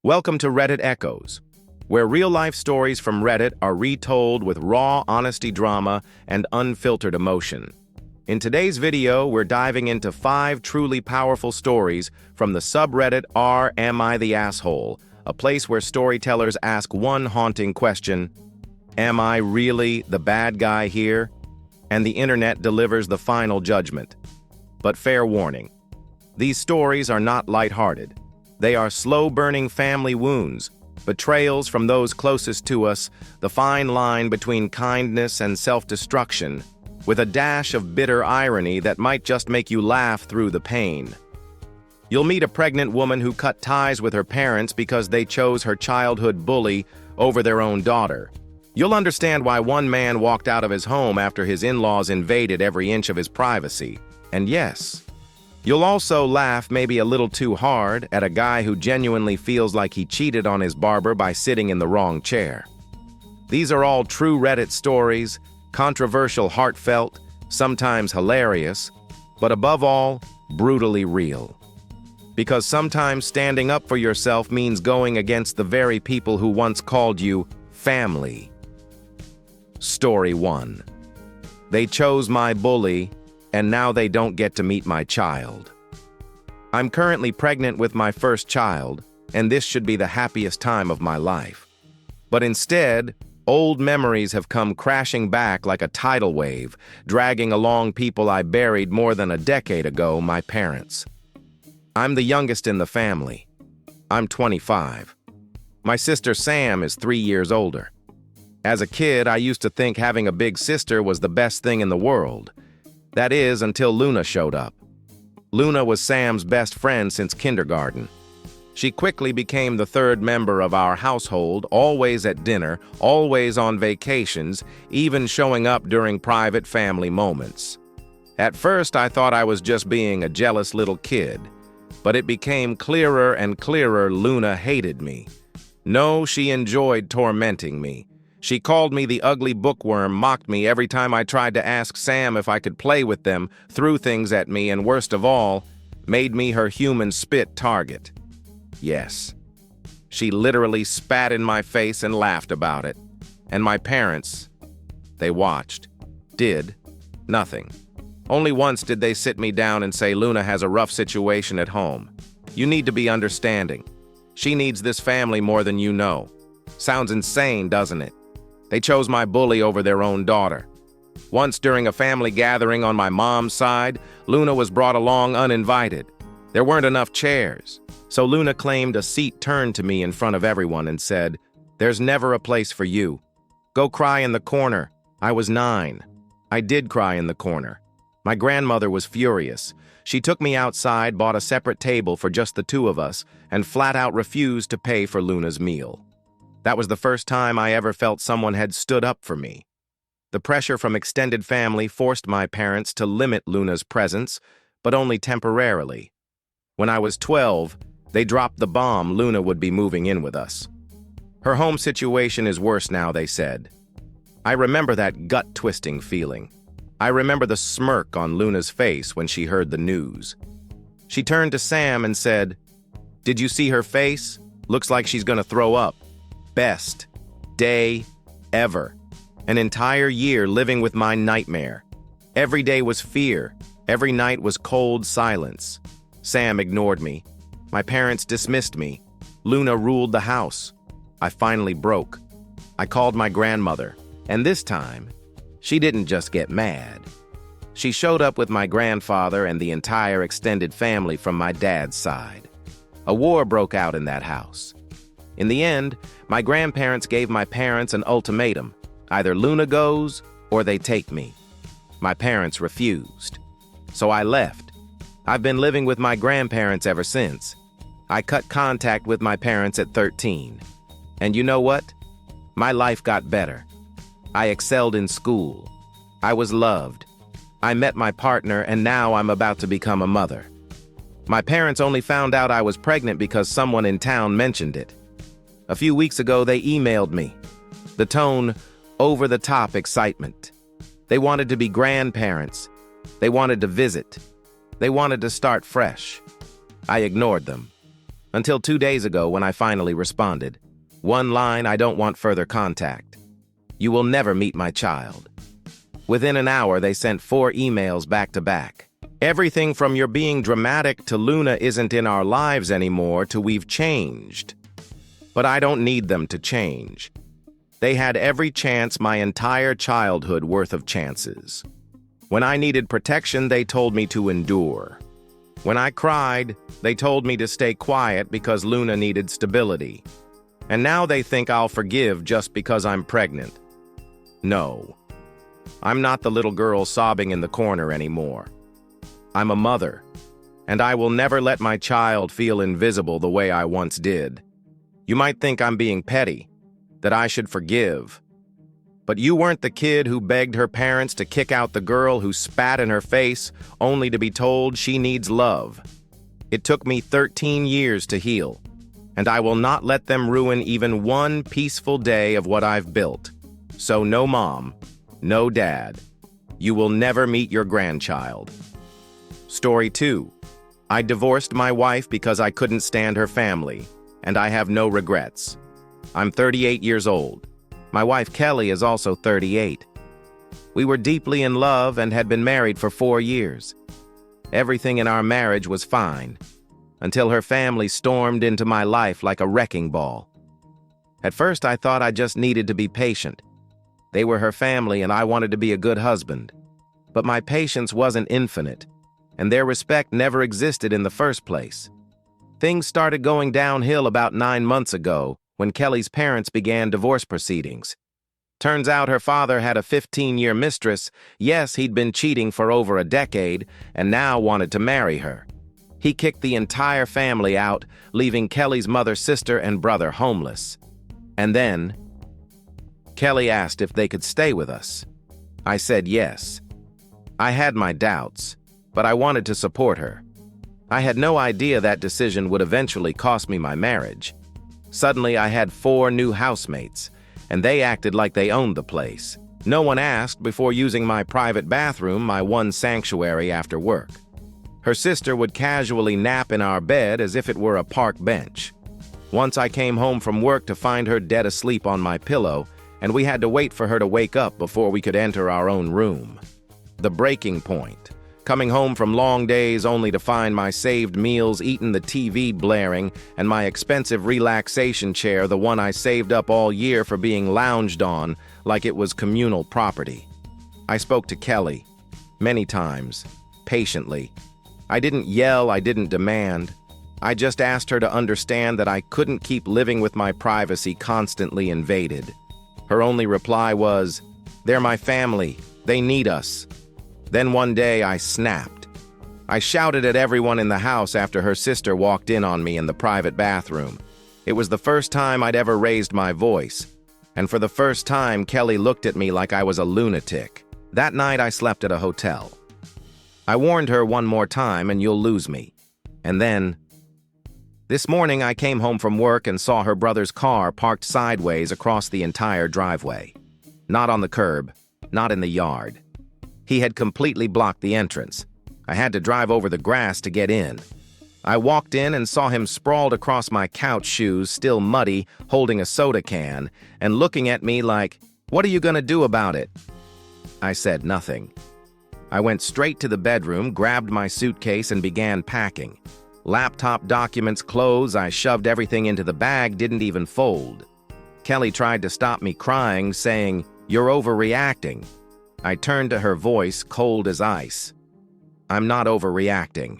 Welcome to Reddit Echoes, where real-life stories from Reddit are retold with raw honesty drama and unfiltered emotion. In today's video, we're diving into 5 truly powerful stories from the subreddit Am I the Asshole, a place where storytellers ask one haunting question: am I really the bad guy here? And the internet delivers the final judgment. But fair warning, these stories are not lighthearted. They are slow-burning family wounds, betrayals from those closest to us, the fine line between kindness and self-destruction, with a dash of bitter irony that might just make you laugh through the pain. You'll meet a pregnant woman who cut ties with her parents because they chose her childhood bully over their own daughter. You'll understand why one man walked out of his home after his in-laws invaded every inch of his privacy. And yes, you'll also laugh maybe a little too hard at a guy who genuinely feels like he cheated on his barber by sitting in the wrong chair. These are all true Reddit stories, controversial, heartfelt, sometimes hilarious, but above all, brutally real. Because sometimes standing up for yourself means going against the very people who once called you family. Story 1. They chose my bully, and now they don't get to meet my child. I'm currently pregnant with my first child, and this should be the happiest time of my life. But instead, old memories have come crashing back like a tidal wave, dragging along people I buried more than a decade ago, my parents. I'm the youngest in the family. I'm 25. My sister Sam is 3 years older. As a kid, I used to think having a big sister was the best thing in the world. That is, until Luna showed up. Luna was Sam's best friend since kindergarten. She quickly became the third member of our household, always at dinner, always on vacations, even showing up during private family moments. At first, I thought I was just being a jealous little kid, but it became clearer and clearer Luna hated me. No, she enjoyed tormenting me. She called me the ugly bookworm, mocked me every time I tried to ask Sam if I could play with them, threw things at me, and worst of all, made me her human spit target. Yes, she literally spat in my face and laughed about it. And my parents, they watched. Did nothing. Only once did they sit me down and say, "Luna has a rough situation at home. You need to be understanding. She needs this family more than you know." Sounds insane, doesn't it? They chose my bully over their own daughter. Once during a family gathering on my mom's side, Luna was brought along uninvited. There weren't enough chairs, so Luna claimed a seat turned to me in front of everyone and said, "There's never a place for you. Go cry in the corner." I was 9. I did cry in the corner. My grandmother was furious. She took me outside, bought a separate table for just the two of us, and flat out refused to pay for Luna's meal. That was the first time I ever felt someone had stood up for me. The pressure from extended family forced my parents to limit Luna's presence, but only temporarily. When I was 12, they dropped the bomb Luna would be moving in with us. Her home situation is worse now, they said. I remember that gut-twisting feeling. I remember the smirk on Luna's face when she heard the news. She turned to Sam and said, "Did you see her face? Looks like she's gonna throw up." Best day ever. An entire year living with my nightmare. Every day was fear. Every night was cold silence. Sam ignored me. My parents dismissed me. Luna ruled the house. I finally broke. I called my grandmother, and this time, she didn't just get mad. She showed up with my grandfather and the entire extended family from my dad's side. A war broke out in that house. In the end, my grandparents gave my parents an ultimatum. Either Luna goes, or they take me. My parents refused. So I left. I've been living with my grandparents ever since. I cut contact with my parents at 13. And you know what? My life got better. I excelled in school. I was loved. I met my partner, and now I'm about to become a mother. My parents only found out I was pregnant because someone in town mentioned it. A few weeks ago, they emailed me. The tone, over-the-top excitement. They wanted to be grandparents. They wanted to visit. They wanted to start fresh. I ignored them. Until 2 days ago when I finally responded. One line, I don't want further contact. You will never meet my child. Within an hour, they sent 4 emails back to back. Everything from you're being dramatic to Luna isn't in our lives anymore to we've changed. But I don't need them to change. They had every chance my entire childhood worth of chances. When I needed protection, they told me to endure. When I cried, they told me to stay quiet because Luna needed stability. And now they think I'll forgive just because I'm pregnant. No. I'm not the little girl sobbing in the corner anymore. I'm a mother, and I will never let my child feel invisible the way I once did. You might think I'm being petty, that I should forgive. But you weren't the kid who begged her parents to kick out the girl who spat in her face only to be told she needs love. It took me 13 years to heal, and I will not let them ruin even one peaceful day of what I've built. So no mom, no dad. You will never meet your grandchild. Story 2. I divorced my wife because I couldn't stand her family, and I have no regrets. I'm 38 years old. My wife Kelly is also 38. We were deeply in love and had been married for 4 years. Everything in our marriage was fine, until her family stormed into my life like a wrecking ball. At first I thought I just needed to be patient. They were her family and I wanted to be a good husband. But my patience wasn't infinite, and their respect never existed in the first place. Things started going downhill about 9 months ago when Kelly's parents began divorce proceedings. Turns out her father had a 15-year mistress. Yes, he'd been cheating for over a decade and now wanted to marry her. He kicked the entire family out, leaving Kelly's mother, sister, and brother homeless. And then Kelly asked if they could stay with us. I said yes. I had my doubts, but I wanted to support her. I had no idea that decision would eventually cost me my marriage. Suddenly, I had 4 new housemates, and they acted like they owned the place. No one asked before using my private bathroom, my one sanctuary after work. Her sister would casually nap in our bed as if it were a park bench. Once I came home from work to find her dead asleep on my pillow, and we had to wait for her to wake up before we could enter our own room. The breaking point. Coming home from long days only to find my saved meals eaten, the TV blaring, and my expensive relaxation chair, the one I saved up all year for being lounged on like it was communal property. I spoke to Kelly many times, patiently. I didn't yell, I didn't demand. I just asked her to understand that I couldn't keep living with my privacy constantly invaded. Her only reply was, "They're my family. They need us." Then one day I snapped. I shouted at everyone in the house after her sister walked in on me in the private bathroom. It was the first time I'd ever raised my voice, and for the first time Kelly looked at me like I was a lunatic. That night I slept at a hotel. I warned her one more time and you'll lose me. And then, this morning I came home from work and saw her brother's car parked sideways across the entire driveway. Not on the curb, not in the yard. He had completely blocked the entrance. I had to drive over the grass to get in. I walked in and saw him sprawled across my couch, shoes still muddy, holding a soda can, and looking at me like, "What are you gonna do about it?" I said nothing. I went straight to the bedroom, grabbed my suitcase, and began packing. Laptop, documents, clothes, I shoved everything into the bag, didn't even fold. Kelly tried to stop me crying, saying, "You're overreacting." I turned to her, voice cold as ice. "I'm not overreacting.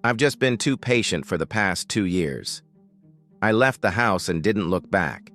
I've just been too patient for the past 2 years." I left the house and didn't look back.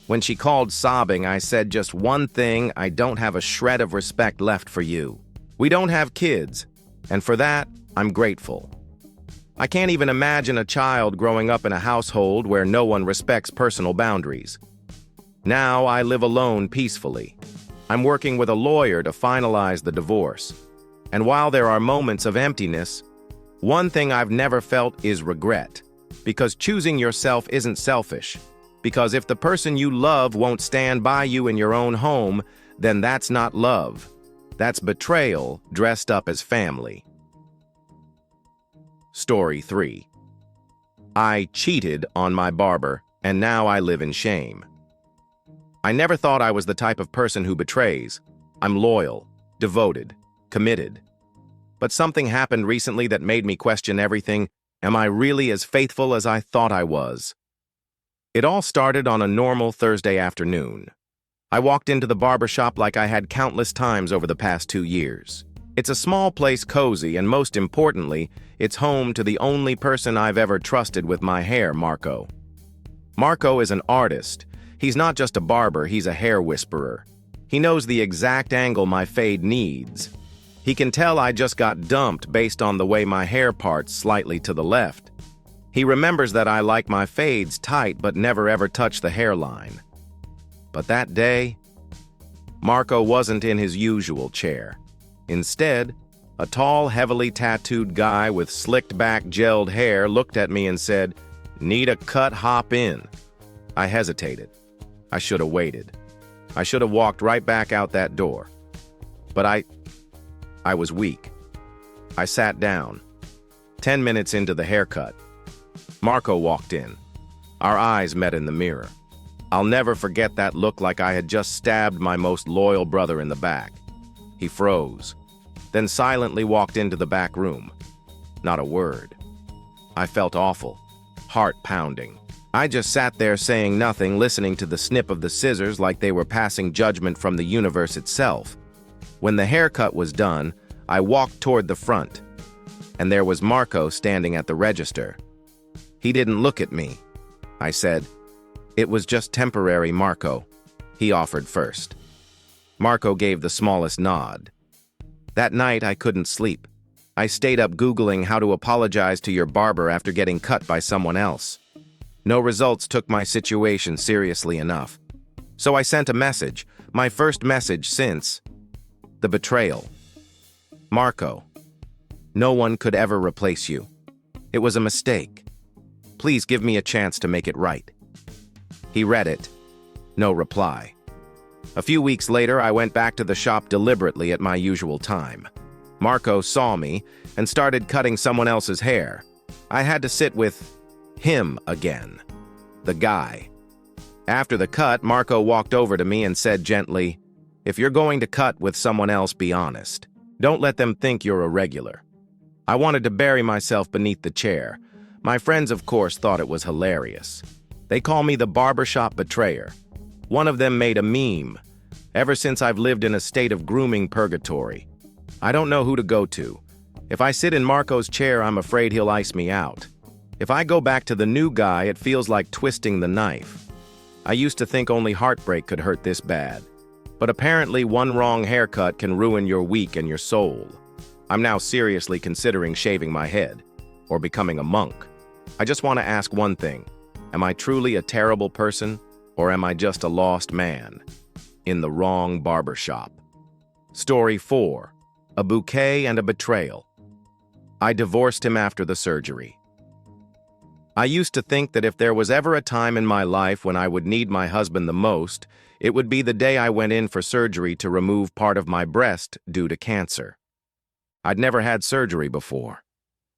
When she called sobbing, I said just one thing: I don't have a shred of respect left for you. We don't have kids, and for that, I'm grateful. I can't even imagine a child growing up in a household where no one respects personal boundaries. Now I live alone peacefully. I'm working with a lawyer to finalize the divorce. And while there are moments of emptiness, one thing I've never felt is regret. Because choosing yourself isn't selfish. Because if the person you love won't stand by you in your own home, then that's not love. That's betrayal dressed up as family. Story 3. I cheated on my barber, and now I live in shame. I never thought I was the type of person who betrays. I'm loyal, devoted, committed. But something happened recently that made me question everything. Am I really as faithful as I thought I was? It all started on a normal Thursday afternoon. I walked into the barber shop like I had countless times over the past 2 years. It's a small place, cozy, and most importantly, it's home to the only person I've ever trusted with my hair, Marco. Marco is an artist. He's not just a barber, he's a hair whisperer. He knows the exact angle my fade needs. He can tell I just got dumped based on the way my hair parts slightly to the left. He remembers that I like my fades tight but never ever touch the hairline. But that day, Marco wasn't in his usual chair. Instead, a tall, heavily tattooed guy with slicked-back gelled hair looked at me and said, "Need a cut, hop in." I hesitated. I should have waited. I should have walked right back out that door. But I was weak. I sat down. 10 minutes into the haircut, Marco walked in. Our eyes met in the mirror. I'll never forget that look, like I had just stabbed my most loyal brother in the back. He froze, then silently walked into the back room. Not a word. I felt awful, heart pounding. I just sat there saying nothing, listening to the snip of the scissors like they were passing judgment from the universe itself. When the haircut was done, I walked toward the front, and there was Marco standing at the register. He didn't look at me. I said, "It was just temporary, Marco." He offered first. Marco gave the smallest nod. That night, I couldn't sleep. I stayed up Googling how to apologize to your barber after getting cut by someone else. No results took my situation seriously enough. So I sent a message, my first message since the betrayal. "Marco, no one could ever replace you. It was a mistake. Please give me a chance to make it right." He read it. No reply. A few weeks later, I went back to the shop deliberately at my usual time. Marco saw me and started cutting someone else's hair. I had to sit with him again. The guy. After the cut, Marco walked over to me and said gently, "If you're going to cut with someone else, be honest. Don't let them think you're a regular." I wanted to bury myself beneath the chair. My friends, of course, thought it was hilarious. They call me the barbershop betrayer. One of them made a meme. Ever since, I've lived in a state of grooming purgatory. I don't know who to go to. If I sit in Marco's chair, I'm afraid he'll ice me out. If I go back to the new guy, it feels like twisting the knife. I used to think only heartbreak could hurt this bad. But apparently one wrong haircut can ruin your week and your soul. I'm now seriously considering shaving my head, or becoming a monk. I just want to ask one thing. Am I truly a terrible person, or am I just a lost man in the wrong barbershop? Story 4. A bouquet and a betrayal. I divorced him after the surgery. I used to think that if there was ever a time in my life when I would need my husband the most, it would be the day I went in for surgery to remove part of my breast due to cancer. I'd never had surgery before.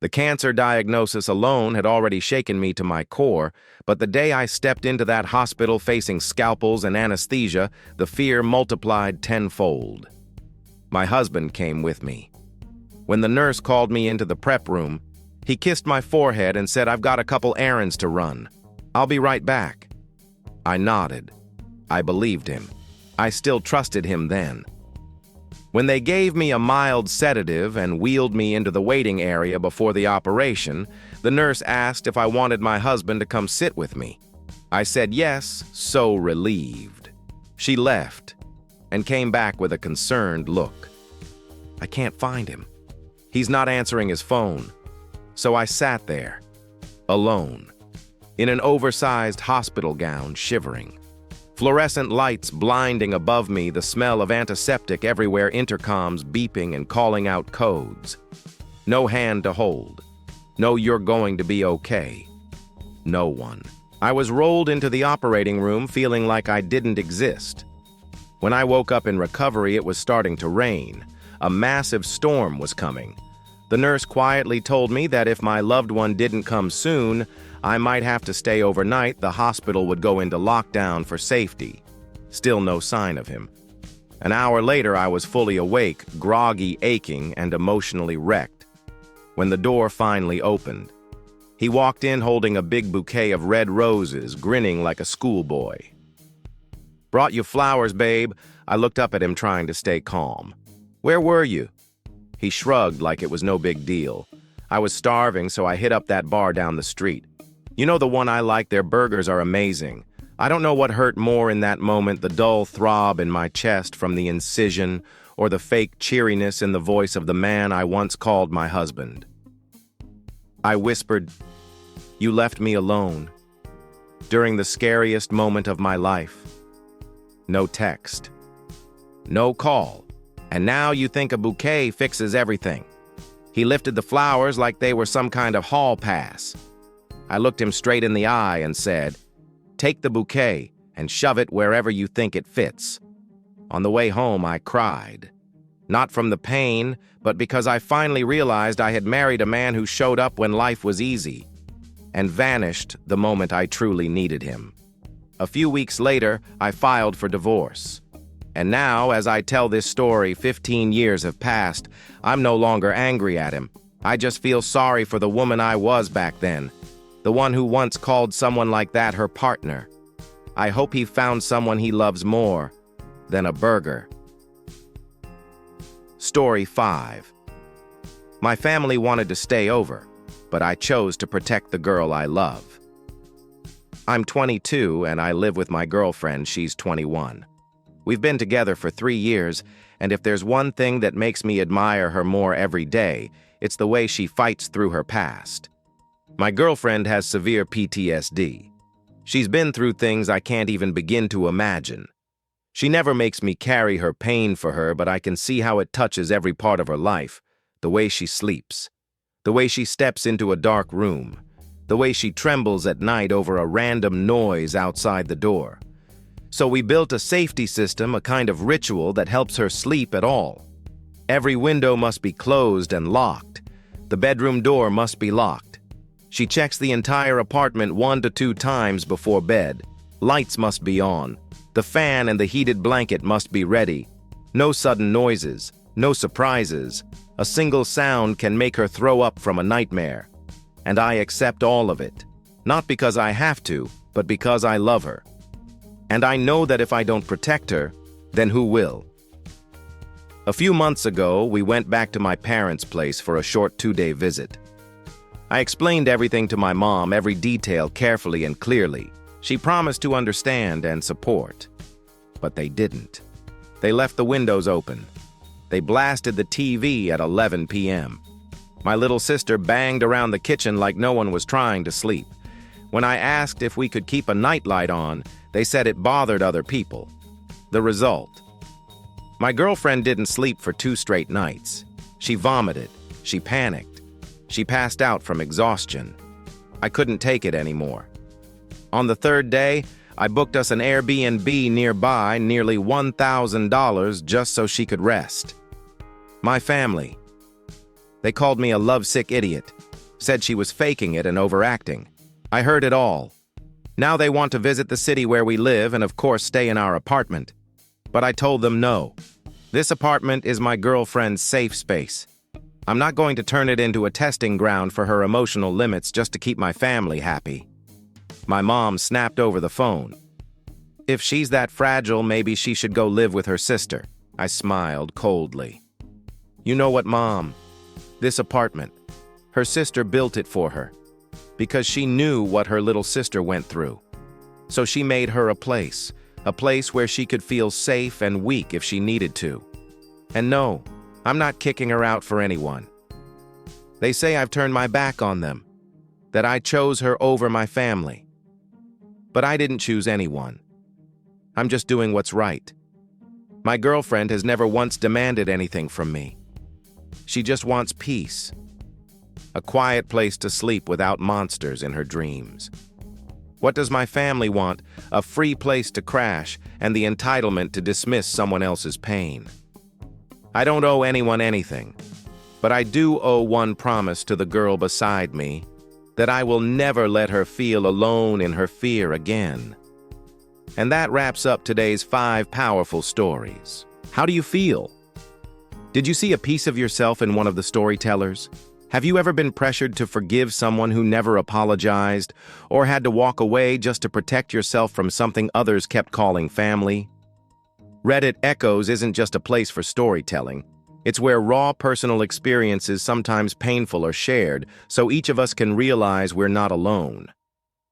The cancer diagnosis alone had already shaken me to my core, but the day I stepped into that hospital facing scalpels and anesthesia, the fear multiplied tenfold. My husband came with me. When the nurse called me into the prep room, he kissed my forehead and said, "I've got a couple errands to run. I'll be right back." I nodded. I believed him. I still trusted him then. When they gave me a mild sedative and wheeled me into the waiting area before the operation, the nurse asked if I wanted my husband to come sit with me. I said yes, so relieved. She left and came back with a concerned look. I can't find him. He's not answering his phone. So I sat there, alone, in an oversized hospital gown, shivering. Fluorescent lights blinding above me, the smell of antiseptic everywhere, intercoms beeping and calling out codes. No hand to hold. No "you're going to be okay." No one. I was rolled into the operating room feeling like I didn't exist. When I woke up in recovery, it was starting to rain. A massive storm was coming. The nurse quietly told me that if my loved one didn't come soon, I might have to stay overnight. The hospital would go into lockdown for safety. Still no sign of him. An hour later, I was fully awake, groggy, aching, and emotionally wrecked. When the door finally opened, he walked in holding a big bouquet of red roses, grinning like a schoolboy. "Brought you flowers, babe." I looked up at him, trying to stay calm. "Where were you?" He shrugged like it was no big deal. "I was starving, so I hit up that bar down the street. You know the one I like, their burgers are amazing." I don't know what hurt more in that moment, the dull throb in my chest from the incision or the fake cheeriness in the voice of the man I once called my husband. I whispered, "You left me alone during the scariest moment of my life. No text, no call, and now you think a bouquet fixes everything." He lifted the flowers like they were some kind of hall pass. I looked him straight in the eye and said, "Take the bouquet and shove it wherever you think it fits." On the way home, I cried. Not from the pain, but because I finally realized I had married a man who showed up when life was easy and vanished the moment I truly needed him. A few weeks later, I filed for divorce. And now, as I tell this story, 15 years have passed. I'm no longer angry at him. I just feel sorry for the woman I was back then, the one who once called someone like that her partner. I hope he found someone he loves more than a burger. Story 5. My family wanted to stay over, but I chose to protect the girl I love. I'm 22 and I live with my girlfriend. She's 21. We've been together for 3 years, and if there's one thing that makes me admire her more every day, it's the way she fights through her past. My girlfriend has severe PTSD. She's been through things I can't even begin to imagine. She never makes me carry her pain for her, but I can see how it touches every part of her life. The way she sleeps, the way she steps into a dark room, the way she trembles at night over a random noise outside the door. So we built a safety system, a kind of ritual that helps her sleep at all. Every window must be closed and locked. The bedroom door must be locked. She checks the entire apartment 1 to 2 times before bed. Lights must be on. The fan and the heated blanket must be ready. No sudden noises, no surprises. A single sound can make her throw up from a nightmare. And I accept all of it. Not because I have to, but because I love her. And I know that if I don't protect her, then who will? A few months ago, we went back to my parents' place for a short 2-day visit. I explained everything to my mom, every detail carefully and clearly. She promised to understand and support. But they didn't. They left the windows open. They blasted the TV at 11 p.m. My little sister banged around the kitchen like no one was trying to sleep. When I asked if we could keep a nightlight on, they said it bothered other people. The result: my girlfriend didn't sleep for 2 straight nights. She vomited. She panicked. She passed out from exhaustion. I couldn't take it anymore. On the 3rd day, I booked us an Airbnb nearby, nearly $1,000 just so she could rest. My family. They called me a lovesick idiot, said she was faking it and overacting. I heard it all. Now they want to visit the city where we live and of course stay in our apartment. But I told them no. This apartment is my girlfriend's safe space. I'm not going to turn it into a testing ground for her emotional limits just to keep my family happy. My mom snapped over the phone. If she's that fragile, maybe she should go live with her sister. I smiled coldly. You know what, Mom? This apartment, her sister built it for her because she knew what her little sister went through. So she made her a place where she could feel safe and weak if she needed to. And no, I'm not kicking her out for anyone. They say I've turned my back on them, that I chose her over my family. But I didn't choose anyone. I'm just doing what's right. My girlfriend has never once demanded anything from me. She just wants peace. A quiet place to sleep without monsters in her dreams. What does my family want? A free place to crash and the entitlement to dismiss someone else's pain. I don't owe anyone anything. But I do owe one promise to the girl beside me, that I will never let her feel alone in her fear again. And that wraps up today's 5 powerful stories. How do you feel? Did you see a piece of yourself in one of the storytellers? Have you ever been pressured to forgive someone who never apologized, or had to walk away just to protect yourself from something others kept calling family? Reddit Echoes isn't just a place for storytelling. It's where raw personal experiences, sometimes painful, are shared, so each of us can realize we're not alone.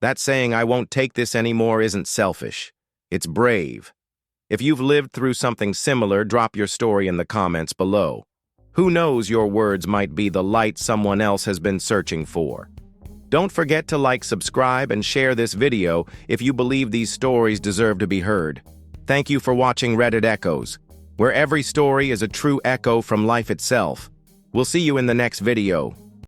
That saying, "I won't take this anymore," isn't selfish. It's brave. If you've lived through something similar, drop your story in the comments below. Who knows, your words might be the light someone else has been searching for. Don't forget to like, subscribe, and share this video if you believe these stories deserve to be heard. Thank you for watching Reddit Echoes, where every story is a true echo from life itself. We'll see you in the next video.